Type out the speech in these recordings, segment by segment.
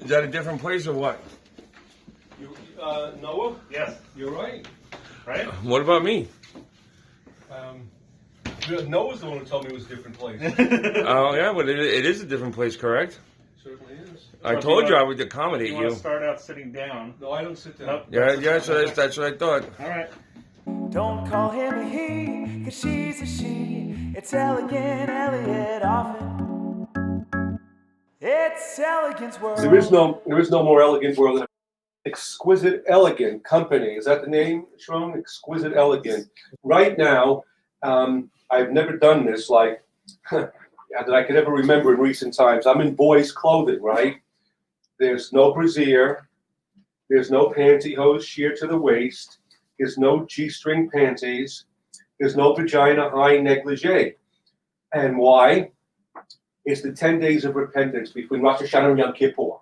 Is that a different place or what? Noah? Yes. You're right. Right? What about me? Noah's the one who told me it was a different place. Oh, yeah, but it is a different place, correct? Certainly is. I So told if you I want- would accommodate You want you. to start out sitting down. No, I don't sit down. Nope. Yeah, so that's what I thought. All right. Don't call him a he, cause she's a she. It's elegant, Elliot often. It's elegance world. There is no more elegant world than Exquisite Elegant Company. Is that the name, Sharon? Exquisite Elegant. Right now, I've never done this like that I could ever remember in recent times. I'm in boys' clothing, right? There's no brassiere. There's no pantyhose sheer to the waist. There's no G-string panties. There's no vagina high negligee. And why? It's the 10 days of repentance between Rosh Hashanah and Yom Kippur.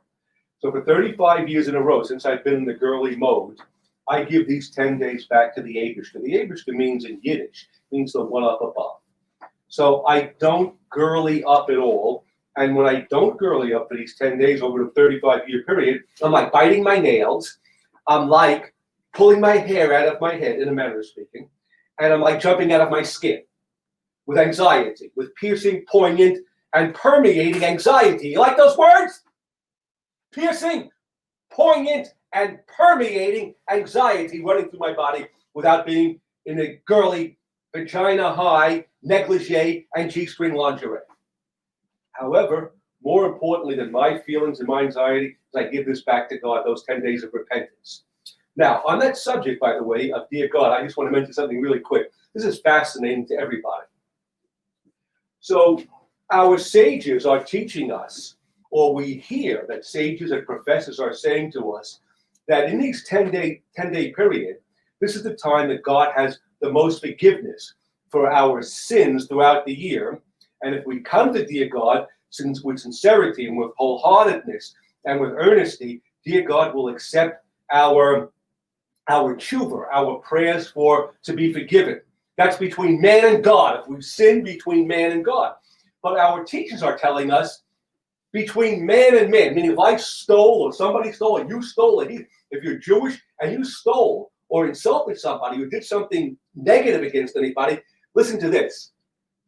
So for 35 years in a row, since I've been in the girly mode, I give these 10 days back to the Abishka. The Abishka means in Yiddish, means the one up above. So I don't girly up at all. And when I don't girly up for these 10 days over the 35-year period, I'm like biting my nails. I'm like pulling my hair out of my head, in a manner of speaking. And I'm like jumping out of my skin with anxiety, with piercing, poignant, and permeating anxiety. You like those words? Piercing, poignant, and permeating anxiety running through my body without being in a girly, vagina-high, negligee, and G-string lingerie. However, more importantly than my feelings and my anxiety, is I give this back to God, those 10 days of repentance. Now, on that subject, by the way, of dear God, I just want to mention something really quick. This is fascinating to everybody. So, our sages are teaching us, or we hear that sages and professors are saying to us, that in these 10-day period, this is the time that God has the most forgiveness for our sins throughout the year. And if we come to dear God with sincerity and with wholeheartedness and with earnesty, dear God will accept our tshuva, our prayers to be forgiven. That's between man and God. If we've sinned, between man and God. But our teachers are telling us between man and man, meaning if I stole or somebody stole and you stole it, if you're Jewish and you stole or insulted somebody or did something negative against anybody, listen to this.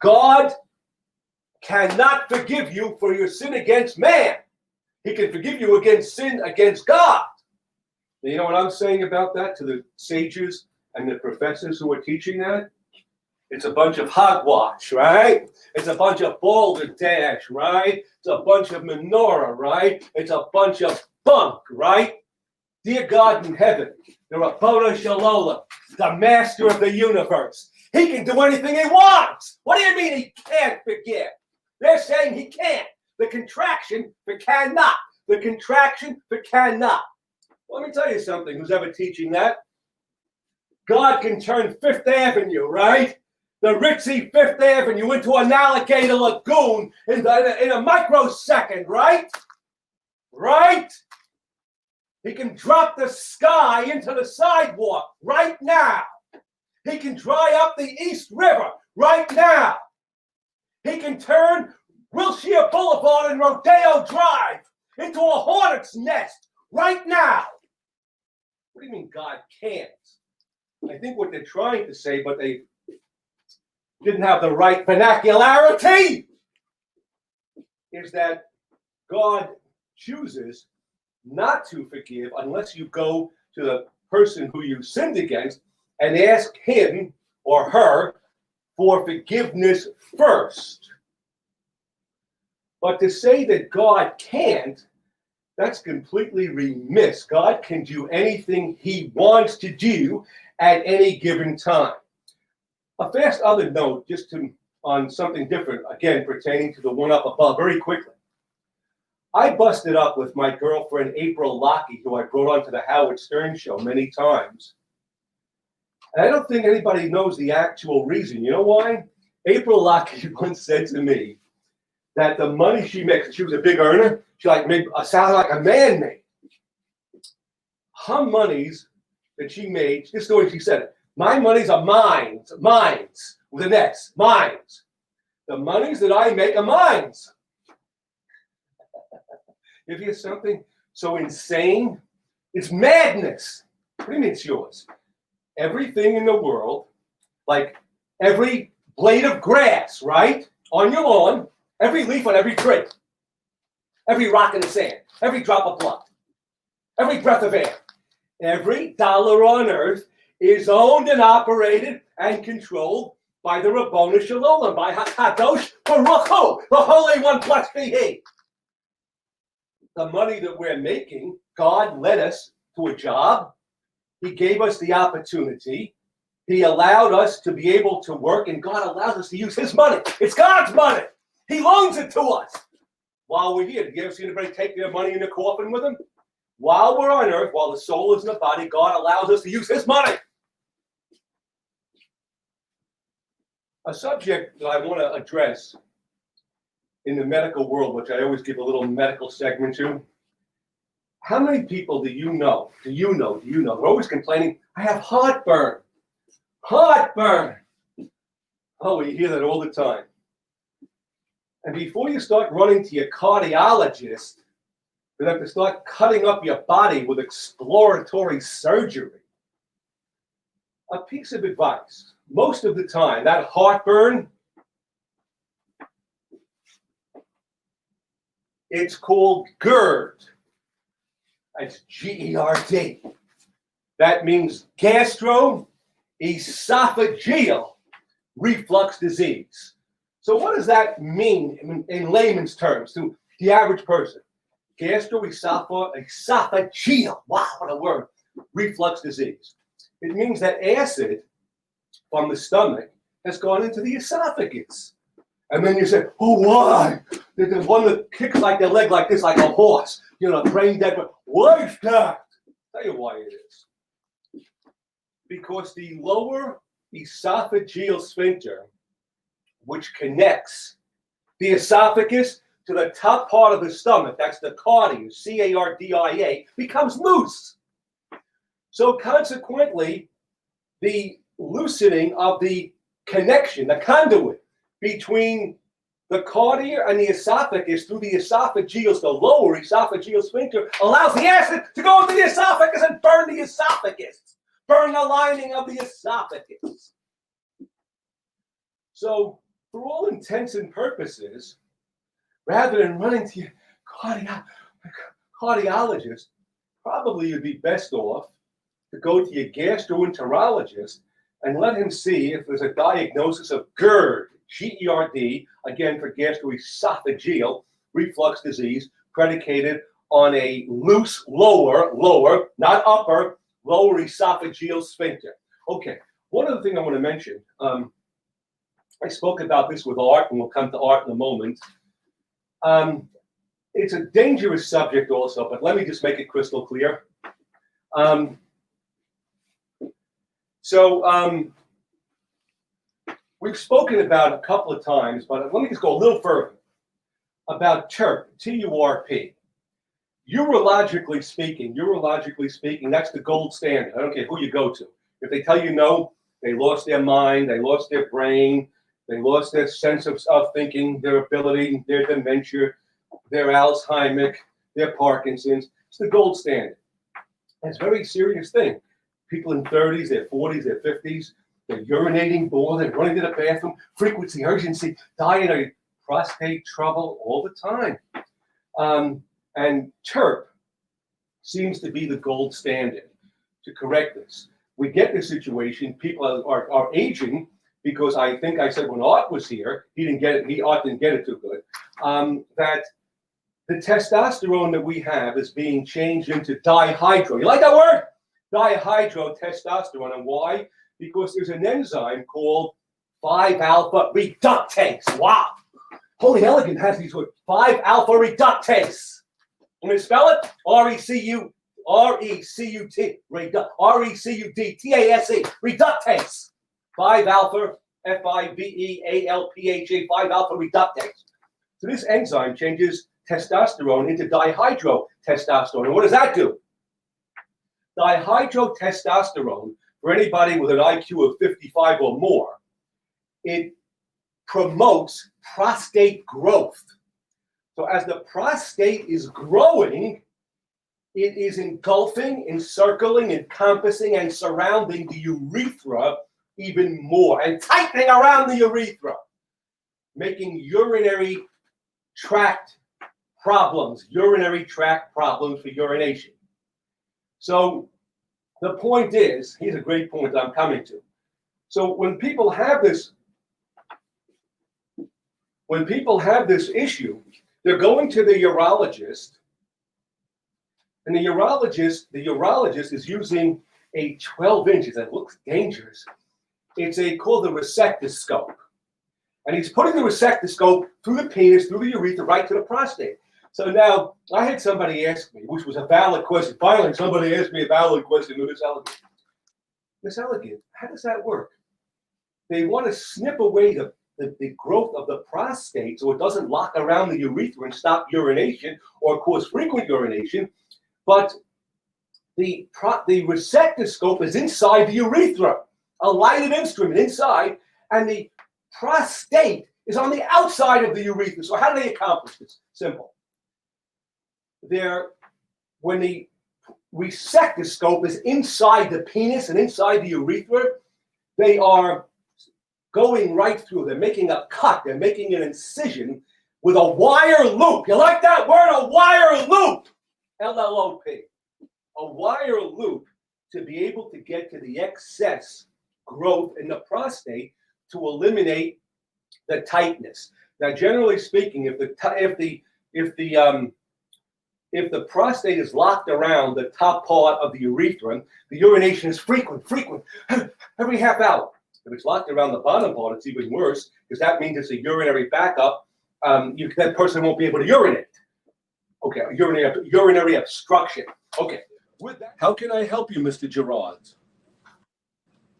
God cannot forgive you for your sin against man. He can forgive you against sin against God. Now, you know what I'm saying about that to the sages and the professors who are teaching that? It's a bunch of hogwash, right? It's a bunch of balderdash, right? It's a bunch of menorah, right? It's a bunch of bunk, right? Dear God in heaven, the Rabboni Shalom, the master of the universe. He can do anything he wants. What do you mean he can't forgive? They're saying he can't. The contraction for cannot. The contraction for cannot. Let me tell you something, who's ever teaching that. God can turn Fifth Avenue, right? The ritzy Fifth Avenue into an alligator lagoon in a microsecond, right? Right? He can drop the sky into the sidewalk right now. He can dry up the East River right now. He can turn Wilshire Boulevard and Rodeo Drive into a hornet's nest right now. What do you mean God can't? I think what they're trying to say, but they didn't have the right vernacularity, is that God chooses not to forgive unless you go to the person who you sinned against and ask him or her for forgiveness first. But to say that God can't, that's completely remiss. God can do anything he wants to do at any given time. A fast other note, just on something different, again, pertaining to the one up above, very quickly. I busted up with my girlfriend, April Lockey, who I brought onto the Howard Stern show many times. And I don't think anybody knows the actual reason. You know why? April Lockey once said to me that the money she makes, she was a big earner, she made a salary like a man made. Her monies that she made, this is the way she said it, my monies are mines, with an S, mines. The monies that I make are mines. If you something, so insane. It's madness. What do you mean it's yours? Everything in the world, like every blade of grass, right, on your lawn, every leaf on every tree, every rock in the sand, every drop of blood, every breath of air, every dollar on earth is owned and operated and controlled by the Rabboni Shalom, by HaKadosh Baruch Hu, the Holy One plus He. The money that we're making, God led us to a job. He gave us the opportunity. He allowed us to be able to work, and God allows us to use His money. It's God's money. He loans it to us. While we're here, did you ever see anybody take their money in the coffin with them? While we're on earth, while the soul is in the body, God allows us to use His money. A subject that I want to address in the medical world, which I always give a little medical segment to. How many people do you know? They're always complaining, I have heartburn. Heartburn. Oh, we hear that all the time. And before you start running to your cardiologist, you have to start cutting up your body with exploratory surgery. A piece of advice. Most of the time, that heartburn, it's called GERD. It's GERD. That means gastroesophageal reflux disease. So what does that mean in layman's terms to the average person? Gastroesophageal, wow, what a word, reflux disease. It means that acid from the stomach has gone into the esophagus. And then you say, oh, why? There's one that kicks like their leg like this, like a horse, brain dead. Why is that? I'll tell you why it is. Because the lower esophageal sphincter, which connects the esophagus to the top part of the stomach, that's the cardia, C-A-R-D-I-A, becomes loose. So consequently, the loosening of the connection, the conduit between the cardia and the esophagus through the esophageal, the lower esophageal sphincter, allows the acid to go into the esophagus and burn the esophagus, burn the lining of the esophagus. So, for all intents and purposes, rather than running to your cardiologist, probably you'd be best off to go to your gastroenterologist and let him see if there's a diagnosis of GERD, G-E-R-D, again for gastroesophageal reflux disease, predicated on a loose lower, not upper, lower esophageal sphincter. Okay, one other thing I want to mention, I spoke about this with Art, and we'll come to Art in a moment. It's a dangerous subject also, but let me just make it crystal clear. We've spoken about a couple of times, but let me just go a little further about TURP, T-U-R-P. Urologically speaking, that's the gold standard. I don't care who you go to. If they tell you no, they lost their mind, they lost their brain, they lost their sense of thinking, their ability, their dementia, their Alzheimer's, their Parkinson's. It's the gold standard. It's a very serious thing. People in 30s, their 40s, their 50s, they're urinating more, they're running to the bathroom, frequency, urgency, diet, prostate trouble all the time. And TURP seems to be the gold standard to correct this. We get this situation, people are aging, because I think I said when Art was here, Art didn't get it too good, that the testosterone that we have is being changed into dihydro. You like that word? Dihydrotestosterone. And why? Because there's an enzyme called 5-alpha reductase. Wow. Holy Elegant has these words. 5-alpha reductase. Let me spell it. R-E-C-U-T. R-E-C-U-D-T-A-S-E. Reductase. 5-alpha, F-I-V-E-A-L-P-H-A, 5-alpha reductase. So this enzyme changes testosterone into dihydrotestosterone. And what does that do? Dihydrotestosterone, for anybody with an IQ of 55 or more, it promotes prostate growth. So as the prostate is growing, it is engulfing, encircling, encompassing, and surrounding the urethra even more, and tightening around the urethra, making urinary tract problems for urination. So the point is, here's a great point I'm coming to. So when people have this issue, they're going to the urologist, and the urologist is using a 12 inches, that looks dangerous. It's called the resectoscope. And he's putting the resectoscope through the penis, through the urethra, right to the prostate. So now, I had somebody ask me, which was a valid question. Finally, somebody asked me a valid question with Miss Elegante. Miss Elegante, how does that work? They want to snip away the growth of the prostate so it doesn't lock around the urethra and stop urination or cause frequent urination. But the resectoscope is inside the urethra, a lighted instrument inside, and the prostate is on the outside of the urethra. So how do they accomplish this? Simple. When the resectoscope is inside the penis and inside the urethra, they are going right through. They're making a cut. They're making an incision with a wire loop. You like that word? A wire loop. L-L-O-P. A wire loop to be able to get to the excess growth in the prostate to eliminate the tightness. Now, generally speaking, if the prostate is locked around the top part of the urethra, the urination is frequent, every half hour. If it's locked around the bottom part, it's even worse, because that means it's a urinary backup. That person won't be able to urinate. Okay, urinary obstruction. Okay. With that, how can I help you, Mr. Gerard?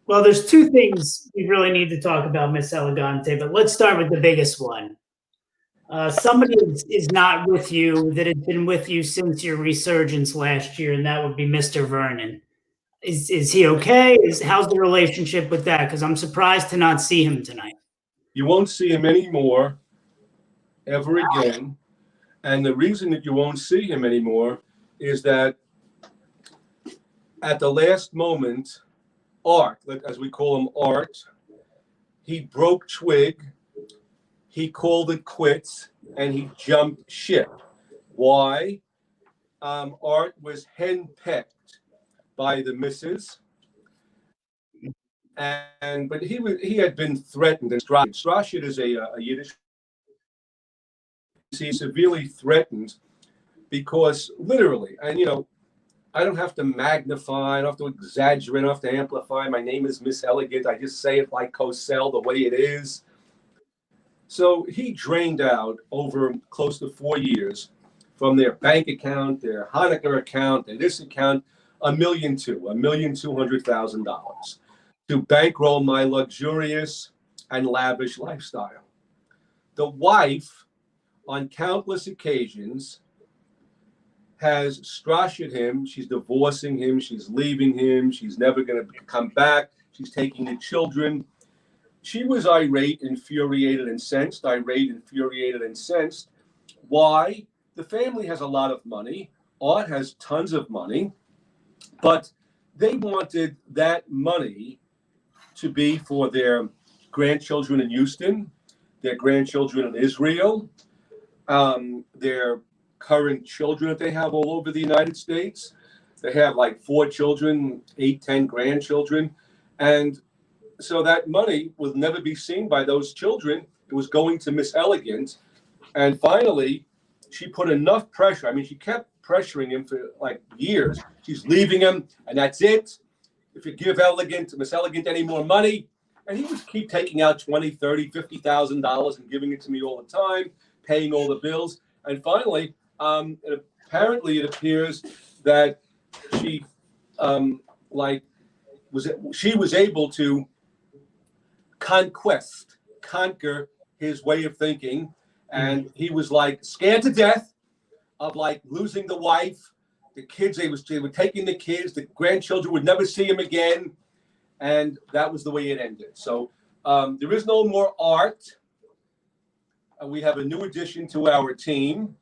Well, there's two things we really need to talk about, Miss Elegante, but let's start with the biggest one. Somebody is not with you that has been with you since your resurgence last year, and that would be Mr. Vernon. Is he okay? How's the relationship with that? Because I'm surprised to not see him tonight. You won't see him anymore, ever again. And the reason that you won't see him anymore is that at the last moment, Art, as we call him Art, he broke twig, he called it quits, and he jumped ship. Why? Art was henpecked by the missus, but he had been threatened. And Strashit is a Yiddish. He's severely threatened because literally, and I don't have to magnify, I don't have to exaggerate, I don't have to amplify. My name is Miss Elegant. I just say it like Cosell, the way it is. So he drained out over close to 4 years from their bank account, their Hanukkah account, and this account, $1,200,000 to bankroll my luxurious and lavish lifestyle. The wife, on countless occasions, has strashed him. She's divorcing him. She's leaving him. She's never going to come back. She's taking the children. She was irate, infuriated, incensed. Why? The family has a lot of money. Art has tons of money. But they wanted that money to be for their grandchildren in Houston, their grandchildren in Israel, their current children that they have all over the United States. They have like 4 children, 8, 10 grandchildren. And so that money will never be seen by those children. It was going to Miss Elegant. And finally, she put enough pressure. I mean, she kept pressuring him for like years. She's leaving him, and that's it. If you give Miss Elegant any more money, and he would keep taking out $20,000, $30,000, $50,000 and giving it to me all the time, paying all the bills. And finally, apparently it appears that she was able to conquer his way of thinking, and he was like scared to death of like losing the wife, the kids. They were taking the kids. The grandchildren would never see him again, and that was the way it ended. So there is no more Art. We have a new addition to our team.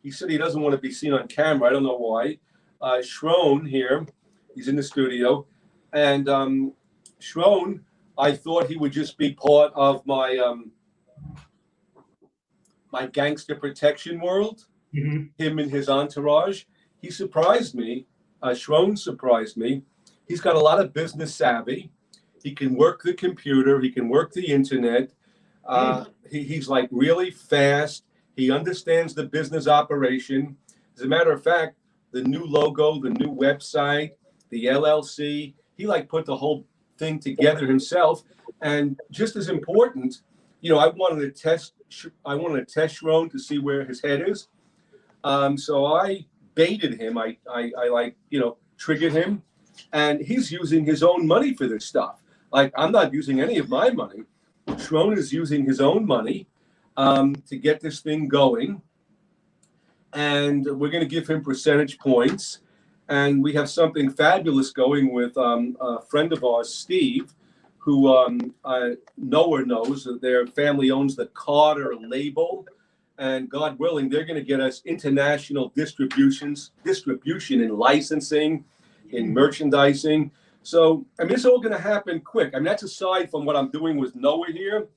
He said he doesn't want to be seen on camera. I don't know why. Schroen here, he's in the studio. And Schroen, I thought he would just be part of my my gangster protection world, him and his entourage. He surprised me. Schroen surprised me. He's got a lot of business savvy. He can work the computer. He can work the internet. He's like really fast. He understands the business operation. As a matter of fact, the new logo, the new website, the LLC, he like put the whole thing together himself. And just as important, you know, I wanted to test Schroen to see where his head is. So I baited him. I like, you know, triggered him, and he's using his own money for this stuff. Like, I'm not using any of my money. Schroen is using his own money to get this thing going. And we're going to give him percentage points. And we have something fabulous going with a friend of ours, Steve, who Noah knows that their family owns the Carter label. And God willing, they're going to get us international distribution in licensing, in merchandising. So, I mean, it's all going to happen quick. I mean, that's aside from what I'm doing with Noah here.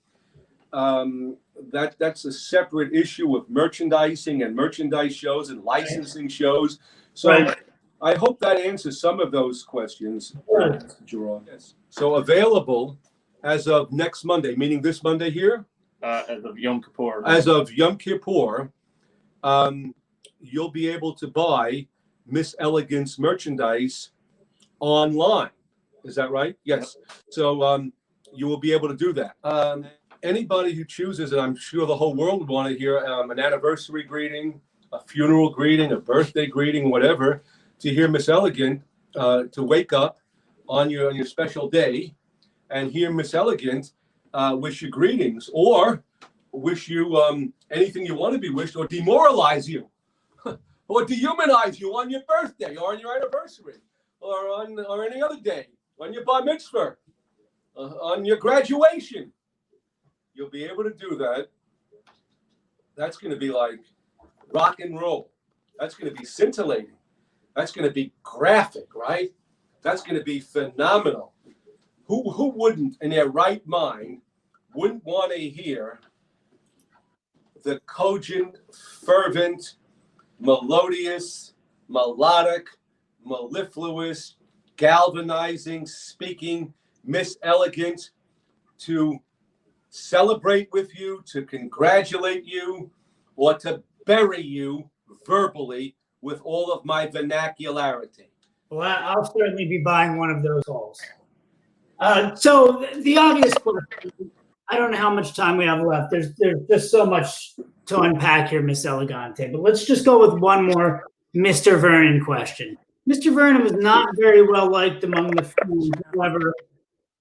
That's a separate issue of merchandising and merchandise shows and licensing shows. So I hope that answers some of those questions, Gerard. Yes. So available as of next Monday, meaning this Monday here? As of Yom Kippur. As of Yom Kippur, you'll be able to buy Miss Elegance merchandise online. Is that right? Yes. So you will be able to do that. Anybody who chooses, and I'm sure the whole world would want to hear an anniversary greeting, a funeral greeting, a birthday greeting, whatever, to hear Miss Elegant, to wake up on your special day and hear Miss Elegant wish you greetings, or wish you anything you want to be wished, or demoralize you, or dehumanize you on your birthday, or on your anniversary, or any other day, on your bar mitzvah, on your graduation. You'll be able to do that. That's going to be like rock and roll. That's going to be scintillating. That's going to be graphic, right? That's going to be phenomenal. Who wouldn't, in their right mind, wouldn't want to hear the cogent, fervent, melodious, melodic, mellifluous, galvanizing, speaking Miss Elegant to celebrate with you, to congratulate you, or to bury you verbally with all of my vernacularity? Well, I'll certainly be buying one of those halls. So the obvious question, I don't know how much time we have left. There's just so much to unpack here, Miss Elegante. But let's just go with one more Mr. Vernon question. Mr. Vernon was not very well liked among the fans. However,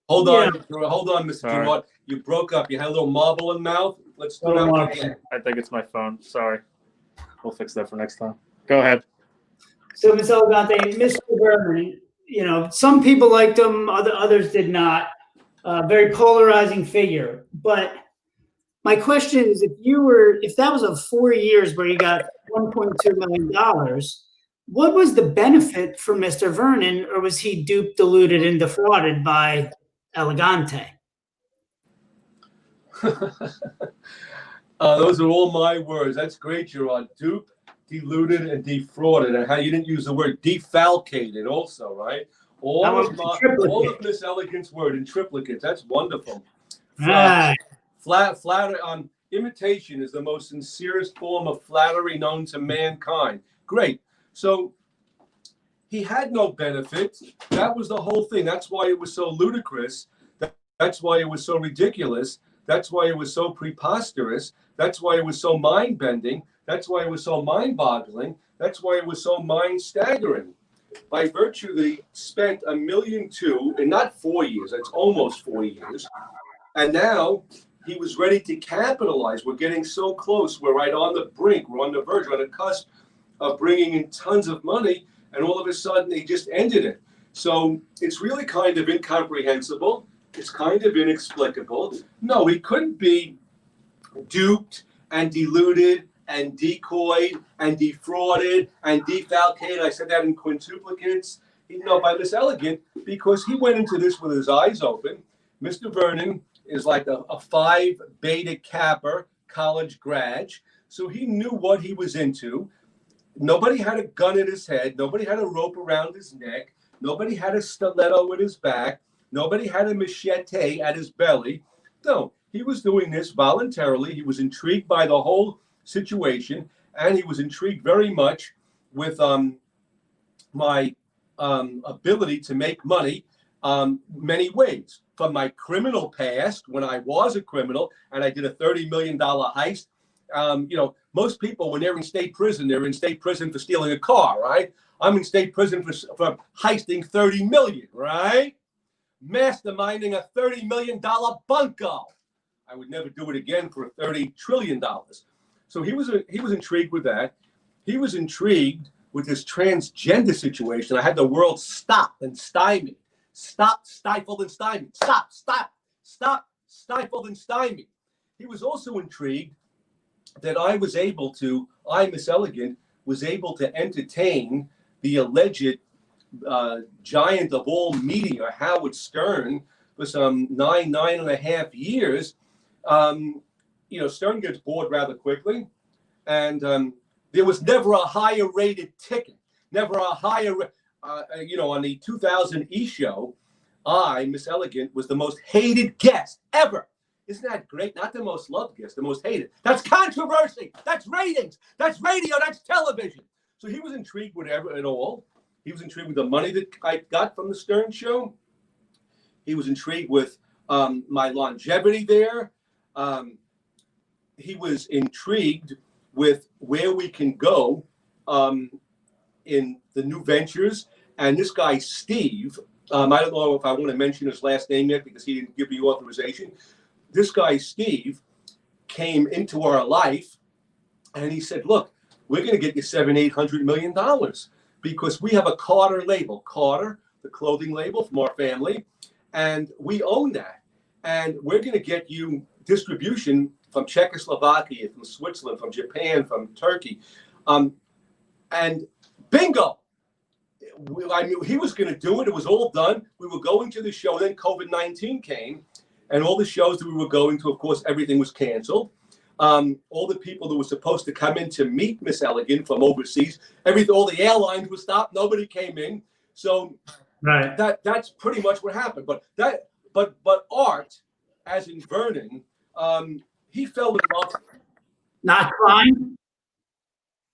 hold on, Mr. Gerard. You broke up. You had a little marble in mouth. Let's do that again. I think it's my phone. Sorry. We'll fix that for next time. Go ahead. So, Miss Elegante, Mr. Vernon, you know, some people liked him, others did not. Very polarizing figure. But my question is, if that was a 4 years where you got $1.2 million, what was the benefit for Mr. Vernon, or was he duped, deluded, and defrauded by Elegante? Those are all my words. That's great, Gerard. Duped, deluded, and defrauded. And how you didn't use the word defalcated also, right? All of Miss Elegant's word in triplicates. That's wonderful. Imitation is the most sincerest form of flattery known to mankind. Great. So he had no benefit. That was the whole thing. That's why it was so ludicrous. That's why it was so ridiculous. That's why it was so preposterous. That's why it was so mind-bending. That's why it was so mind-boggling. That's why it was so mind-staggering. By virtue that he spent $1.2 million in not 4 years, that's almost 4 years, and now he was ready to capitalize. We're getting so close. We're right on the brink. We're on the verge. We're on the cusp of bringing in tons of money, and all of a sudden he just ended it. So it's really kind of incomprehensible. It's kind of inexplicable. No, he couldn't be duped and deluded and decoyed and defrauded and defalcated. I said that in quintuplicates, by Miss Elegant, because he went into this with his eyes open. Mr. Vernon is like a Phi Beta Kappa college grad, so he knew what he was into. Nobody had a gun at his head. Nobody had a rope around his neck. Nobody had a stiletto at his back. Nobody had a machete at his belly. No, he was doing this voluntarily. He was intrigued by the whole situation, and he was intrigued very much with my ability to make money many ways. From my criminal past, when I was a criminal and I did a $30 million heist. Most people, when they're in state prison, they're in state prison for stealing a car, right? I'm in state prison for heisting 30 million, right? Masterminding a $30 million bunco. I would never do it again for $30 trillion. So he was intrigued with that. He was intrigued with this transgender situation. I had the world stop and stymied. Stop, stifled, and stymied. Stop, stifled, and stymied. He was also intrigued that I, Miss Elegant, was able to entertain the alleged giant of all media, Howard Stern, for some 9.5 years. Stern gets bored rather quickly, and there was never a higher rated ticket, never a higher, on the 2000 E! show, I, Miss Elegant, was the most hated guest ever. Isn't that great? Not the most loved guest, the most hated. That's controversy. That's ratings. That's radio. That's television. So he was intrigued with it all. He was intrigued with the money that I got from the Stern show. He was intrigued with my longevity there. He was intrigued with where we can go in the new ventures. And this guy, Steve, I don't know if I want to mention his last name yet because he didn't give me authorization. This guy, Steve, came into our life and he said, look, we're going to get you $700-800 million because we have a Carter label. Carter, the clothing label from our family, and we own that. And we're going to get you distribution from Czechoslovakia, from Switzerland, from Japan, from Turkey. And bingo! I knew he was going to do it. It was all done. We were going to the show. Then COVID-19 came. And all the shows that we were going to, of course, everything was canceled. All the people that were supposed to come in to meet Miss Elegant from overseas, all the airlines were stopped. Nobody came in. So right. That's pretty much what happened. But Art, as in Vernon, he fell in love. Not Klein.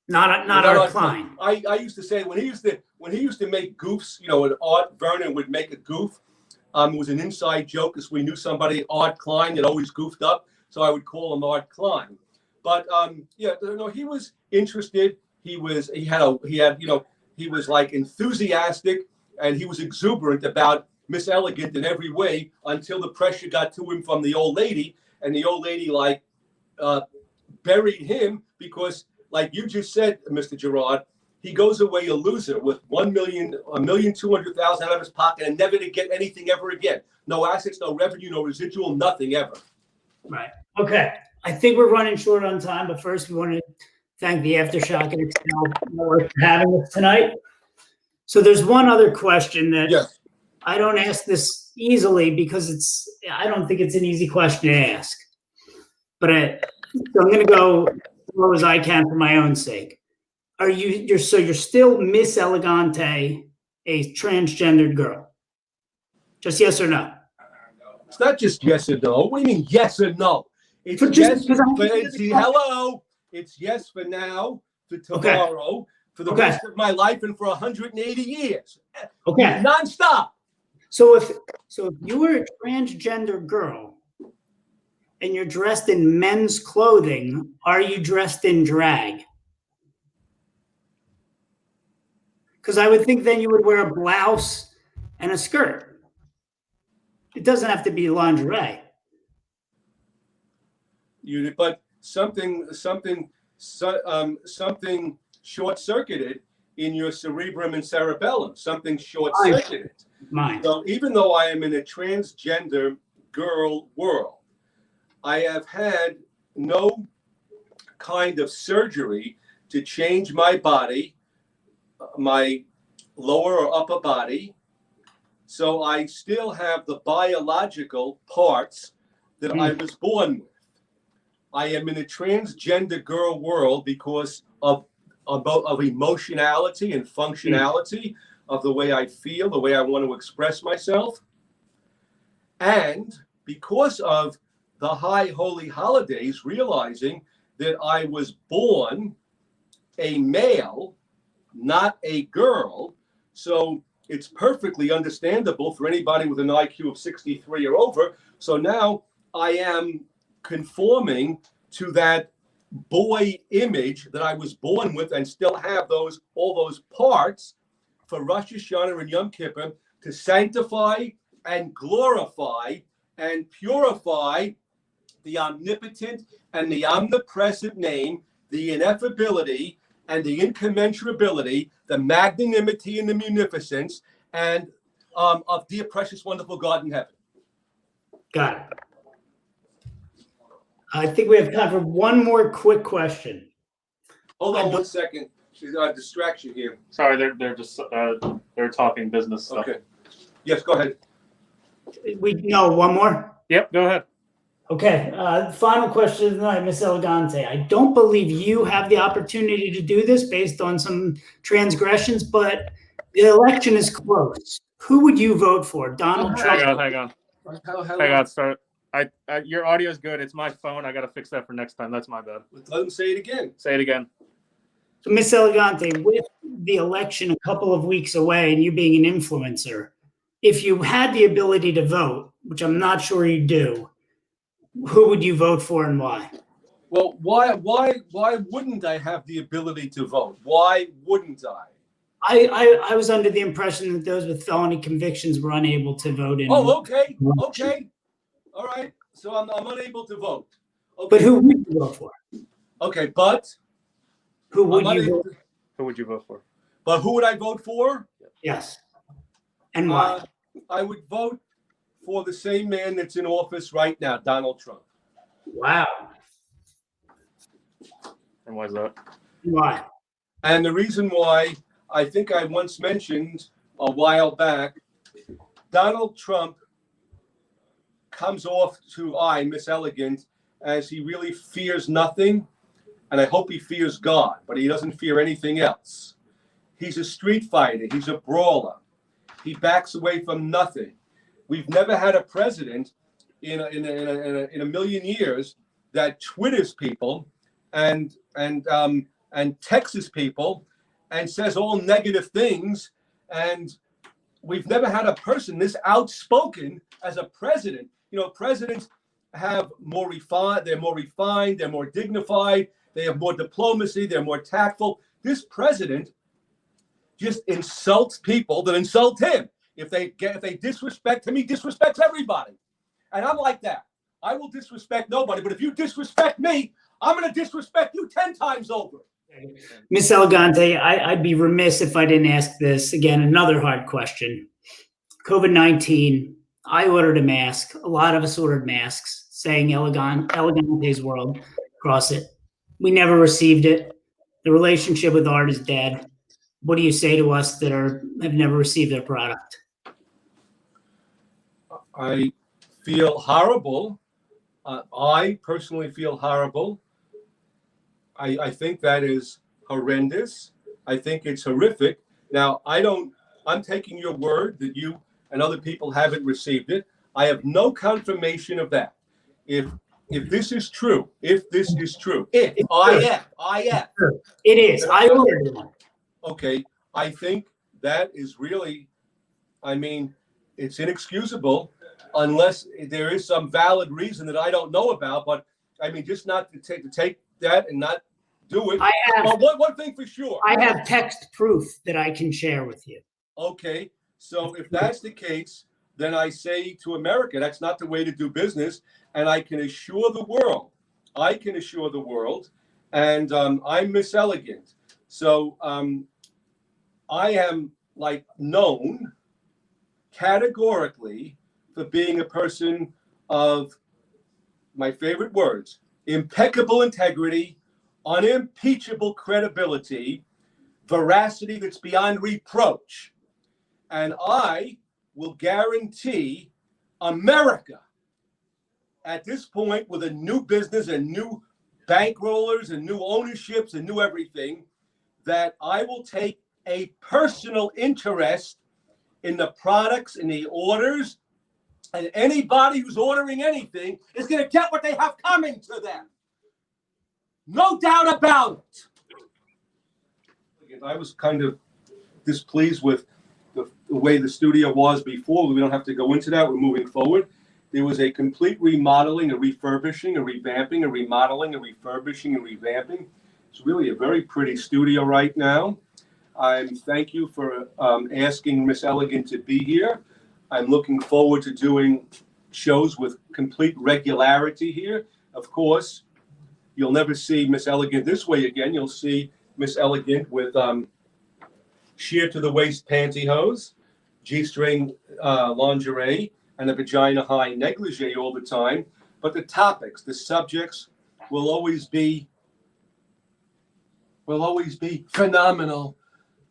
Not Art Klein. I used to say when he used to make goofs, when Art Vernon would make a goof. It was an inside joke because we knew somebody, Art Klein, that always goofed up. So I would call him Art Klein. But he was interested. He was like enthusiastic, and he was exuberant about Miss Elegant in every way until the pressure got to him from the old lady, and the old lady buried him because, like you just said, Mr. Gerard, he goes away a loser with $1,200,000 out of his pocket and never to get anything ever again. No assets, no revenue, no residual, nothing ever. Right. Okay. I think we're running short on time, but first we want to thank the AftershockXL for having us tonight. So there's one other question that yes. I don't ask this easily because I don't think it's an easy question to ask. But I'm going to go as low as I can for my own sake. You're still Miss Elegante, a transgendered girl? Just yes or no? It's not just yes or no. What do you mean yes or no? It's yes. Hello. It's yes for now, for tomorrow, for the rest of my life, and for 180 years. Okay. Nonstop. So if you were a transgender girl and you're dressed in men's clothing, are you dressed in drag? Because I would think then you would wear a blouse and a skirt. It doesn't have to be lingerie. But something short-circuited in your cerebrum and cerebellum. Something short-circuited. Mine. So even though I am in a transgender girl world, I have had no kind of surgery to change my body, my lower or upper body. So I still have the biological parts that I was born with. I am in a transgender girl world because of emotionality and functionality of the way I feel, the way I want to express myself. And because of the high holy holidays, realizing that I was born a male, not a girl. So it's perfectly understandable for anybody with an IQ of 63 or over. So now I am conforming to that boy image that I was born with and still have all those parts for Rosh Hashanah and Yom Kippur to sanctify and glorify and purify the omnipotent and the omnipresent name, the ineffability and the incommensurability, the magnanimity and the munificence, and of dear, precious, wonderful God in heaven. Got it. I think we have time for one more quick question. Hold on 1 second. There's a distraction here. Sorry, they're just they're talking business stuff. Okay. Yes, go ahead. One more. Yep, go ahead. Okay, final question of the night, Miss Elegante. I don't believe you have the opportunity to do this based on some transgressions, but the election is close. Who would you vote for? Donald Trump? Hang on. Start. Your audio is good. It's my phone. I got to fix that for next time. That's my bad. Let him say it again. Say it again. So, Miss Elegante, with the election a couple of weeks away and you being an influencer, if you had the ability to vote, which I'm not sure you do, who would you vote for and why? Well, why wouldn't I have the ability to vote? Why wouldn't I? I was under the impression that those with felony convictions were unable to vote in. Oh, okay. All right. So I'm unable to vote. Okay. But who would you vote for? Okay, but who would you vote? Who would you vote for? But who would I vote for? Yes. And why? I would vote for the same man that's in office right now, Donald Trump. Wow. And why is that? Why? And the reason why, I think I once mentioned a while back, Donald Trump comes off to Miss Elegant, as he really fears nothing, and I hope he fears God, but he doesn't fear anything else. He's a street fighter. He's a brawler. He backs away from nothing. We've never had a president in a million years that Twitters people and texts people and says all negative things. And we've never had a person this outspoken as a president. You know, presidents have more refined, they're more refined, they're more dignified, they have more diplomacy, they're more tactful. This president just insults people that insult him. If they disrespect him, he disrespects everybody. And I'm like that. I will disrespect nobody, but if you disrespect me, I'm going to disrespect you 10 times over. Miss Elegante, I'd be remiss if I didn't ask this. Again, another hard question. COVID-19, I ordered a mask. A lot of us ordered masks saying Elegante's World across it. We never received it. The relationship with art is dead. What do you say to us that have never received their product? I feel horrible. I personally feel horrible. I think that is horrendous. I think it's horrific. Now, I'm taking your word that you and other people haven't received it. I have no confirmation of that. If this is true, I am. It is. I ordered one. Okay, I think that is really, it's inexcusable unless there is some valid reason that I don't know about. But just not to take that and not do it. But one thing for sure. I have text proof that I can share with you. Okay, so if that's the case, then I say to America, that's not the way to do business. And I can assure the world, and I'm Miss Elegant. So I am known categorically for being a person of, my favorite words, impeccable integrity, unimpeachable credibility, veracity that's beyond reproach. And I will guarantee America at this point, with a new business and new bankrollers and new ownerships and new everything, that I will take a personal interest in the products and the orders, and anybody who's ordering anything is going to get what they have coming to them. No doubt about it. I was kind of displeased with the way the studio was before. We don't have to go into that. We're moving forward. There was a complete remodeling, a refurbishing, a revamping, a remodeling, a refurbishing, and revamping. It's really a very pretty studio right now. Thank you for asking Miss Elegant to be here. I'm looking forward to doing shows with complete regularity here. Of course, you'll never see Miss Elegant this way again. You'll see Miss Elegant with sheer to the waist pantyhose, G-string lingerie, and a vagina high negligee all the time. But the topics, the subjects will always be phenomenal.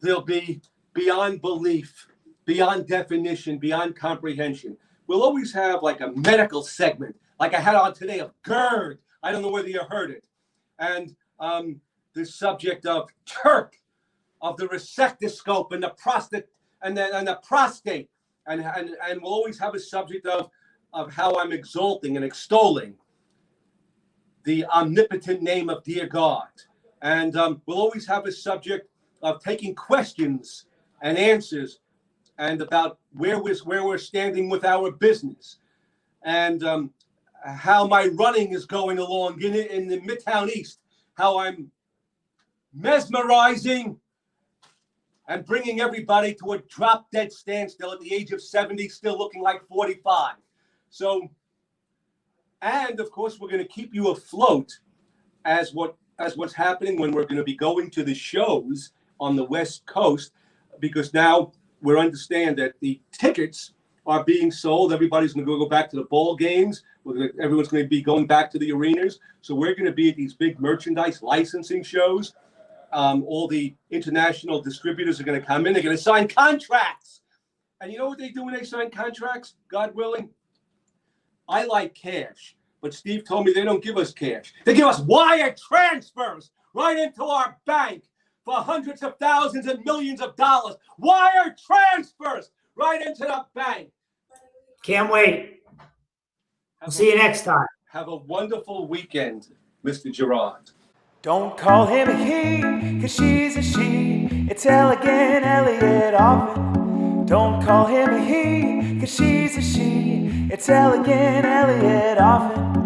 They'll be beyond belief, beyond definition, beyond comprehension. We'll always have like a medical segment, like I had on today of GERD. I don't know whether you heard it. And the subject of TERP, of the resectoscope and the prostate and the prostate. And we'll always have a subject of how I'm exalting and extolling the omnipotent name of dear God. And we'll always have a subject of taking questions and answers and about where we're standing with our business and how my running is going along in the Midtown East, how I'm mesmerizing and bringing everybody to a drop-dead standstill at the age of 70, still looking like 45. So, and of course, we're going to keep you afloat as what's happening when we're going to be going to the shows on the West Coast, because now we understand that the tickets are being sold. Everybody's going to go back to the ball games. Everyone's going to be going back to the arenas. So we're going to be at these big merchandise licensing shows. All the international distributors are going to come in. They're going to sign contracts. And you know what they do when they sign contracts? God willing, I like cash. But Steve told me they don't give us cash. They give us wire transfers right into our bank for hundreds of thousands and millions of dollars. Wire transfers right into the bank. Can't wait. We'll see you next time. Have a wonderful weekend, Mr. Gerard. Don't call him a he, cause she's a she. It's Elegant Elliot often. Don't call him a he, cause she's a she. It's Elegant Elliot often.